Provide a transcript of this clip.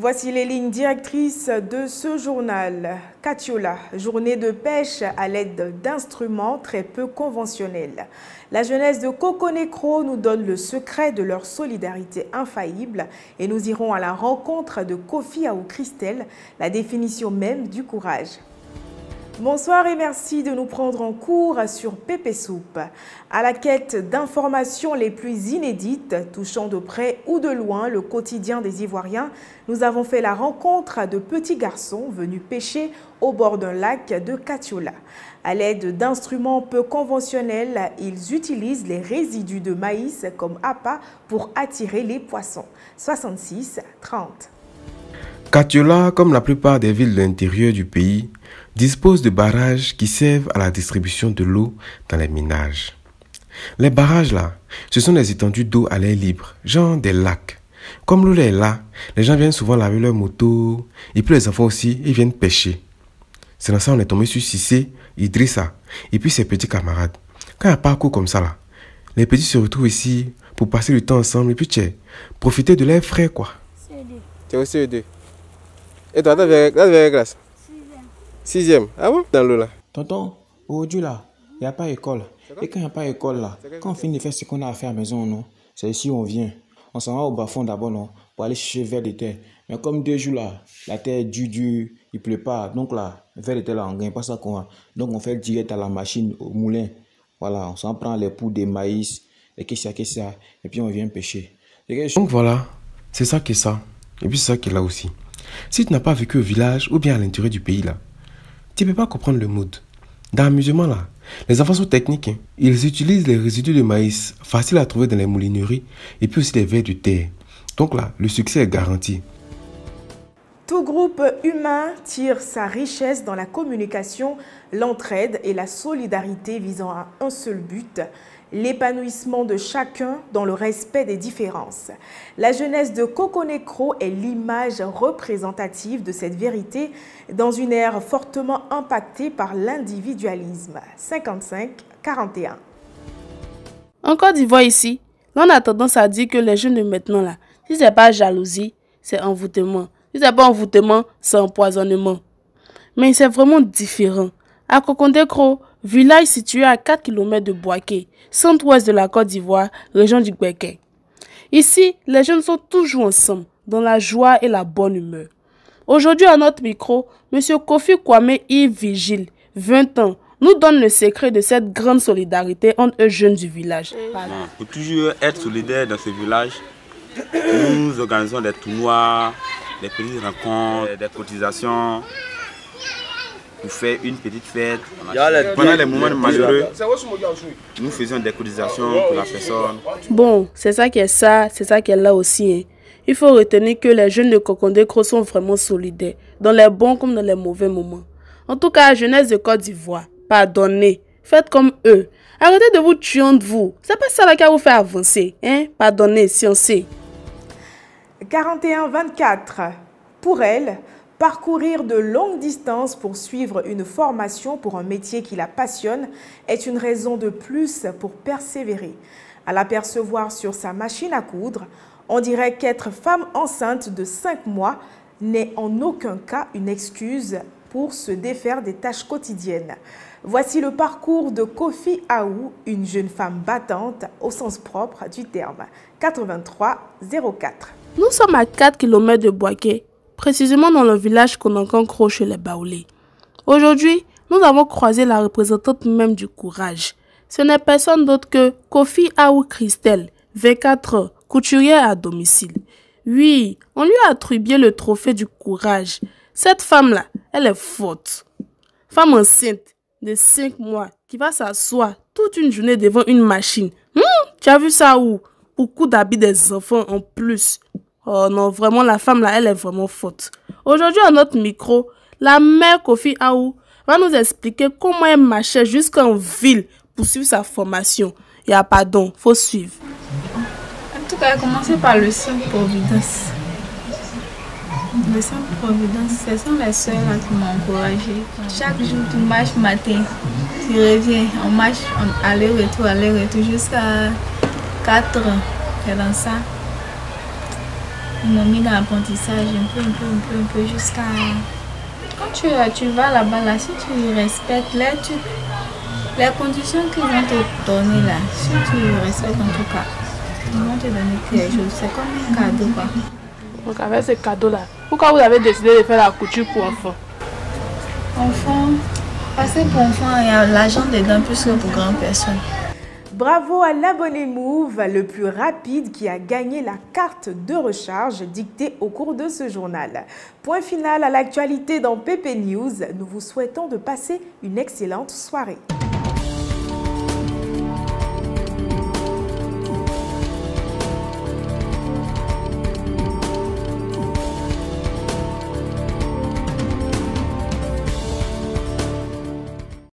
Voici les lignes directrices de ce journal. Katiola, journée de pêche à l'aide d'instruments très peu conventionnels. La jeunesse de Kokonekro nous donne le secret de leur solidarité infaillible et nous irons à la rencontre de Kofi Aou Christelle, la définition même du courage. Bonsoir et merci de nous prendre en cours sur Pépé Soup. À la quête d'informations les plus inédites, touchant de près ou de loin le quotidien des Ivoiriens, nous avons fait la rencontre de petits garçons venus pêcher au bord d'un lac de Katiola. À l'aide d'instruments peu conventionnels, ils utilisent les résidus de maïs comme appât pour attirer les poissons. 66-30. Katiola, comme la plupart des villes de l'intérieur du pays, dispose de barrages qui servent à la distribution de l'eau dans les ménages. Les barrages là, ce sont des étendues d'eau à l'air libre, genre des lacs. Comme l'eau est là, les gens viennent souvent laver leur moto, et puis les enfants aussi, ils viennent pêcher. C'est dans ça qu'on est tombé sur Cissé, Idrissa, et puis ses petits camarades. Quand il y a un parcours comme ça là, les petits se retrouvent ici pour passer du temps ensemble, et puis profiter de l'air frais quoi. Tu es aussi E2. Et toi, t'as quelle classe? Sixième. Ah bon? Dans l'eau là. Tonton, aujourd'hui là, il n'y a pas d'école. Et quand il n'y a pas d'école là, quand on finit de faire ce qu'on a à faire à la maison, non, c'est ici où on vient. On s'en va au bas-fond d'abord, non, pour aller chercher vers de terre. Mais comme 2 jours là, la terre est dure, il pleut pas. Donc là, vers de terre là, on ne gagne pas ça qu'on a. Donc on fait direct à la machine, au moulin. Voilà, on s'en prend les poux de maïs, et qu'est-ce et puis on vient pêcher. Donc voilà, c'est ça qui est ça. Et puis c'est ça qui est là aussi. Si tu n'as pas vécu au village ou bien à l'intérieur du pays là, tu ne peux pas comprendre le mood. Dans l'amusement là, les enfants sont techniques. Ils utilisent les résidus de maïs, faciles à trouver dans les moulineries, et puis aussi des vers de terre. Donc là, le succès est garanti. Tout groupe humain tire sa richesse dans la communication, l'entraide et la solidarité visant à un seul but, l'épanouissement de chacun dans le respect des différences. La jeunesse de Kokonekro est l'image représentative de cette vérité dans une ère fortement impactée par l'individualisme. 55-41. En Côte d'Ivoire ici, on a tendance à dire que les jeunes de maintenant là, si c'est pas jalousie, c'est envoûtement. Si c'est pas envoûtement, c'est empoisonnement. Mais c'est vraiment différent. À Kokonekro, village situé à 4 km de Boaké, centre-ouest de la Côte d'Ivoire, région du Gbeke. Ici, les jeunes sont toujours ensemble, dans la joie et la bonne humeur. Aujourd'hui, à notre micro, M. Kofi Kwame Yves Vigile, 20 ans, nous donne le secret de cette grande solidarité entre eux jeunes du village. Pour toujours être solidaire dans ce village, nous organisons des tournois, des petites rencontres, des cotisations, pour faire une petite fête. Pendant les moments malheureux, nous faisons des cotisations pour la personne. Bon, c'est ça qui est là aussi. Hein. Il faut retenir que les jeunes de Kokonekro sont vraiment solidaires, dans les bons comme dans les mauvais moments. En tout cas, la jeunesse de Côte d'Ivoire, pardonnez, faites comme eux. Arrêtez de vous tuer entre vous. C'est pas ça là qui va vous faire avancer. Hein? Pardonnez, si on sait. 41-24. Pour elle, parcourir de longues distances pour suivre une formation pour un métier qui la passionne est une raison de plus pour persévérer. À l'apercevoir sur sa machine à coudre, on dirait qu'être femme enceinte de 5 mois n'est en aucun cas une excuse pour se défaire des tâches quotidiennes. Voici le parcours de Kofi Aou, une jeune femme battante au sens propre du terme. 83-04. Nous sommes à 4 km de Boaké, précisément dans le village Konankon-Kro chez les Baoulés. Aujourd'hui, nous avons croisé la représentante même du courage. Ce n'est personne d'autre que Kofi Aou Christelle, 24 ans, couturière à domicile. Oui, on lui a attribué le trophée du courage. Cette femme-là, elle est forte. Femme enceinte de 5 mois qui va s'asseoir toute une journée devant une machine. Tu as vu ça où? Beaucoup d'habits des enfants en plus. Oh non, vraiment, la femme là, elle est vraiment forte. Aujourd'hui, à notre micro, la mère Kofi Aou va nous expliquer comment elle marchait jusqu'en ville pour suivre sa formation. Il y a pardon, faut suivre. En tout cas, elle a commencé par le Saint-Providence. Le Saint-Providence, ce sont les soeurs là qui m'ont encouragée. Chaque jour, tu marches matin, tu reviens, on marche aller-retour jusqu'à 4 ans. Et dans ça, Ils m'ont mis dans l'apprentissage un peu jusqu'à... Quand tu vas là-bas, là, si tu respectes les conditions qu'ils vont te donner là, si tu respectes en tout cas, ils vont te donner quelque chose. C'est comme un cadeau quoi. Donc avec ce cadeau-là, pourquoi vous avez décidé de faire la couture pour enfants? Enfants, parce que pour enfants, il y a l'argent dedans plus que pour grandes personnes. Bravo à l'abonné Move, le plus rapide qui a gagné la carte de recharge dictée au cours de ce journal. Point final à l'actualité dans PP News. Nous vous souhaitons de passer une excellente soirée.